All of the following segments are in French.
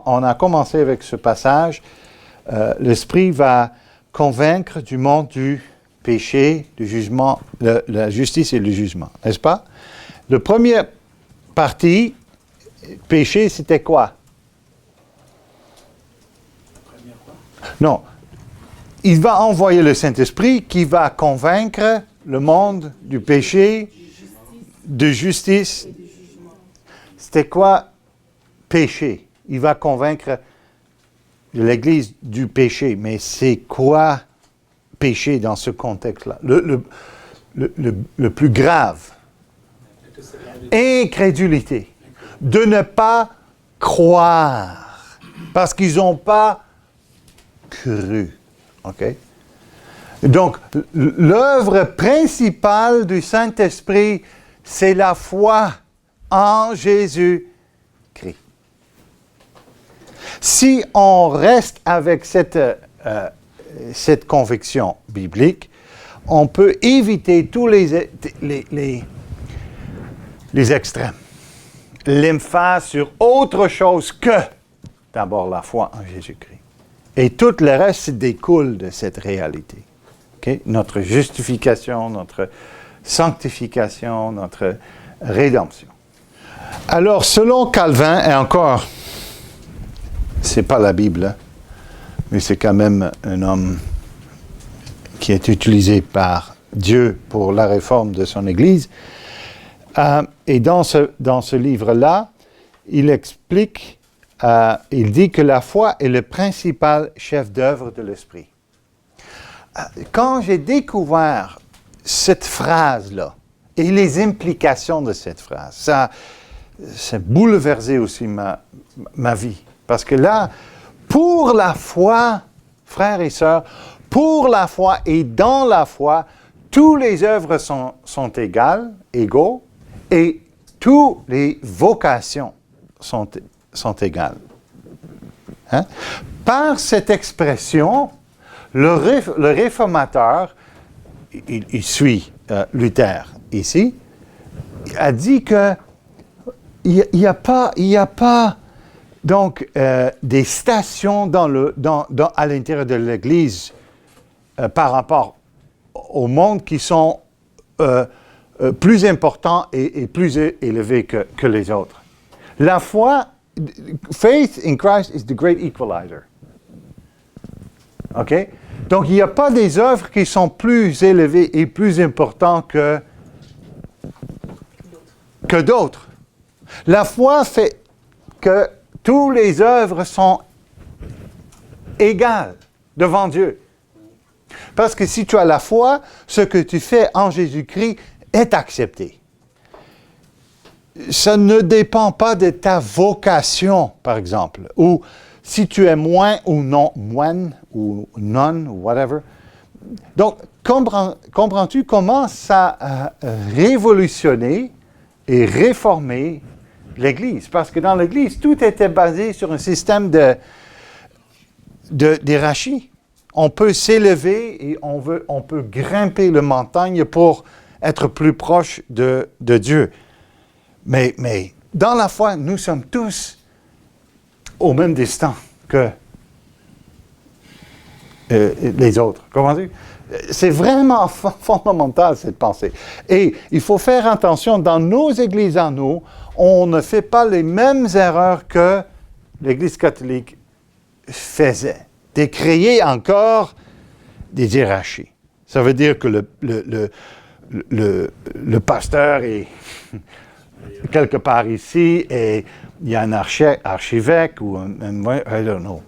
on a commencé avec ce passage. L'Esprit va convaincre du monde du péché, du jugement, la justice et le jugement, n'est-ce pas? La première partie, péché, c'était quoi? Non. Il va envoyer le Saint-Esprit qui va convaincre le monde du péché, de justice. C'était quoi péché? Il va convaincre l'Église du péché. Mais c'est quoi péché dans ce contexte-là? Le plus grave. Incrédulité. De ne pas croire. Parce qu'ils n'ont pas cru. OK? Donc, l'œuvre principale du Saint-Esprit, c'est la foi en Jésus-Christ. Si on reste avec cette conviction biblique, on peut éviter tous les extrêmes. L'emphase sur autre chose que d'abord la foi en Jésus-Christ. Et tout le reste découle de cette réalité. Okay? Notre justification, notre sanctification, notre rédemption. Alors, selon Calvin, et encore, c'est pas la Bible, hein, mais c'est quand même un homme qui est utilisé par Dieu pour la réforme de son Église. Et dans ce livre-là, il explique, il dit que la foi est le principal chef d'œuvre de l'Esprit. Quand j'ai découvert cette phrase-là et les implications de cette phrase, ça a bouleversé aussi ma vie. Parce que là, pour la foi, frères et sœurs, pour la foi et dans la foi, toutes les œuvres sont égaux, et toutes les vocations sont égales. Hein? Par cette expression, le réformateur, il suit Luther ici, a dit que il n'y a pas donc des stations à l'intérieur de l'Église par rapport au monde qui sont plus importants et plus élevés que les autres. La foi, faith in Christ is the great equalizer. OK? Donc, il n'y a pas des œuvres qui sont plus élevées et plus importantes que d'autres. La foi fait que toutes les œuvres sont égales devant Dieu. Parce que si tu as la foi, ce que tu fais en Jésus-Christ est accepté. Ça ne dépend pas de ta vocation, par exemple, ou si tu es moins ou non, moine ou non, ou whatever. Donc, comprends-tu comment ça a révolutionné et réformé l'Église? Parce que dans l'Église, tout était basé sur un système d'hierarchie. On peut s'élever et on peut grimper la montagne pour être plus proche de Dieu. Mais dans la foi, nous sommes tous au même destin que les autres. Comprenez? C'est vraiment fondamental, cette pensée. Et il faut faire attention, dans nos églises à nous, on ne fait pas les mêmes erreurs que l'Église catholique faisait. De créer encore des hiérarchies. Ça veut dire que le pasteur est quelque part ici et il y a un archevêque ou un I don't know.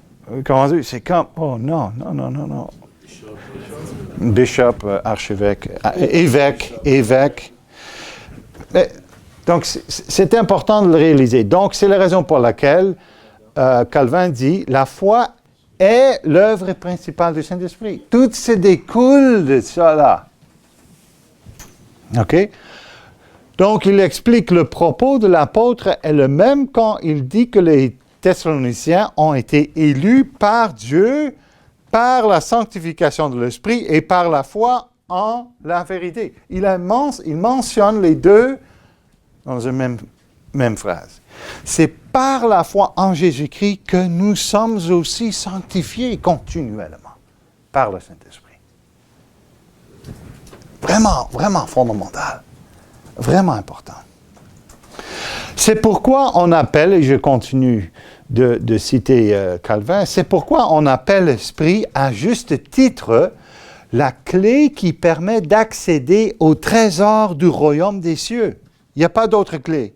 Comment dire? C'est comme, oh non. Bishop, archevêque, évêque. Donc, c'est important de le réaliser. Donc, c'est la raison pour laquelle Calvin dit, la foi est l'œuvre principale du Saint-Esprit. Tout se découle de cela. OK? Donc, il explique le propos de l'apôtre est le même quand il dit que les Thessaloniciens ont été élus par Dieu, par la sanctification de l'Esprit et par la foi en la vérité. Il mentionne les deux dans une même même phrase. C'est par la foi en Jésus-Christ que nous sommes aussi sanctifiés continuellement par le Saint-Esprit. Vraiment, vraiment fondamental. Vraiment important. C'est pourquoi on appelle, et je continue de citer Calvin, c'est pourquoi on appelle l'Esprit à juste titre la clé qui permet d'accéder au trésor du royaume des cieux. Il n'y a pas d'autre clé.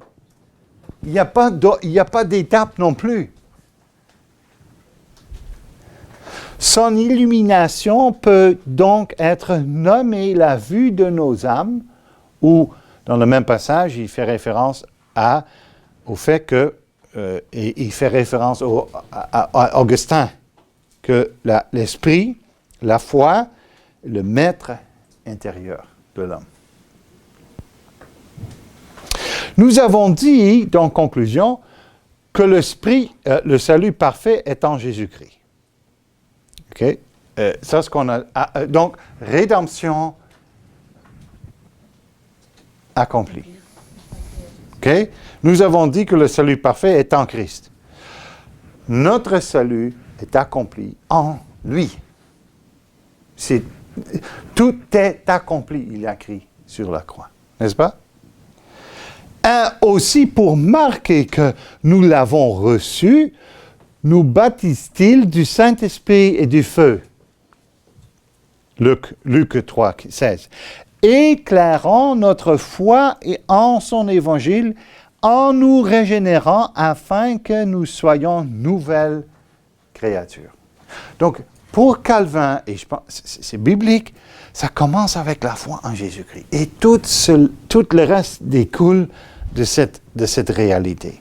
Il n'y a pas d'étape non plus. Son illumination peut donc être nommée la vue de nos âmes, ou dans le même passage, il fait référence au fait que, et il fait référence à Augustin, que l'esprit, la foi, le maître intérieur de l'homme. Nous avons dit, en conclusion, que le salut parfait est en Jésus-Christ. OK? Ça, ce qu'on a. Donc, rédemption accomplie. OK? Nous avons dit que le salut parfait est en Christ. Notre salut est accompli en lui. Tout est accompli, il a écrit sur la croix. N'est-ce pas? Aussi, pour marquer que nous l'avons reçu, nous baptise-t-il du Saint-Esprit et du feu. Luc 3, 16. Éclairant notre foi en son évangile, en nous régénérant afin que nous soyons nouvelles créatures. Donc, pour Calvin, et je pense c'est biblique, ça commence avec la foi en Jésus-Christ. Et tout le reste découle de cette réalité,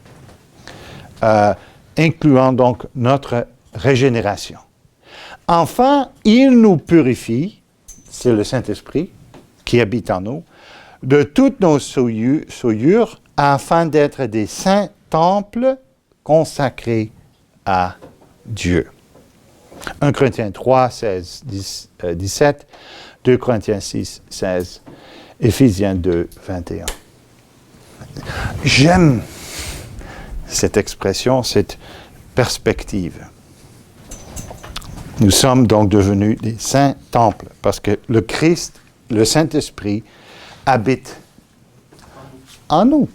incluant donc notre régénération. Enfin, il nous purifie, c'est le Saint-Esprit qui habite en nous, de toutes nos souillures afin d'être des saints temples consacrés à Dieu. 1 Corinthiens 3, 16, 17, 2 Corinthiens 6, 16, Éphésiens 2, 21. J'aime cette expression, cette perspective. Nous sommes donc devenus des saints temples parce que le Christ, le Saint-Esprit, habite en nous.